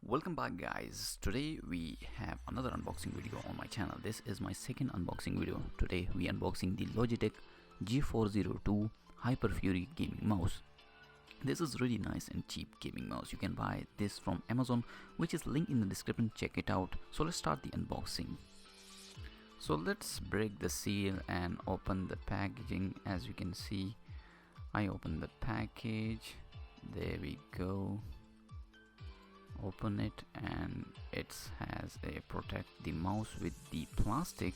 Welcome back guys. Today we have another unboxing video on my channel. This is my second unboxing video. Today we unboxing the Logitech G402 Hyperion gaming mouse. This is really nice and cheap gaming mouse. You can buy this from Amazon, which is linked in the description. Check it out. So let's start the unboxing. So let's break the seal and open the packaging. As you can see, I open the package. There we go. Open it, and it has a protect the mouse with the plastic,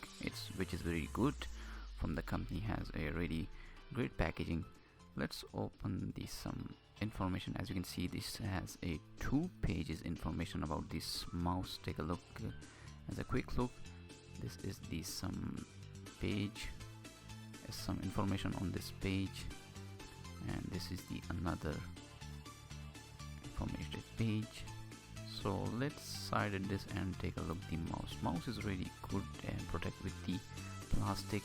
which is very good from the company. Has a really great packaging. Let's open some information. As you can see, this has a 2 pages information about this mouse. Take a look. As a quick look, this is the some page. There's some information on this page, and this is the another information page. So let's side this and take a look. The mouse is really good and protect with the plastic.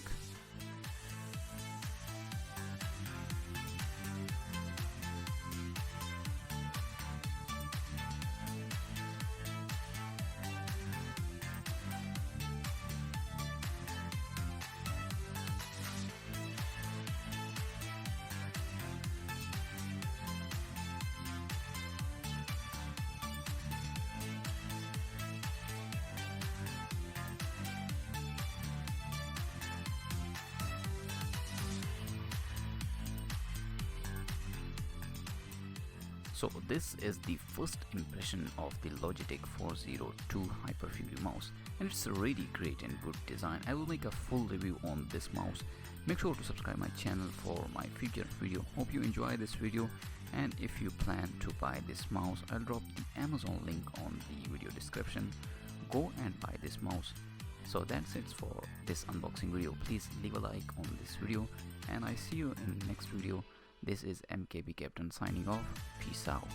So this is the first impression of the Logitech 402 Hyperion mouse, and it's a really great and good design. I will make a full review on this mouse. Make sure to subscribe my channel for my future video. Hope you enjoy this video, and if you plan to buy this mouse, I'll drop the Amazon link on the video description. Go and buy this mouse. So that's it for this unboxing video. Please leave a like on this video, and I see you in the next video. This is MKB Captain signing off. Peace out.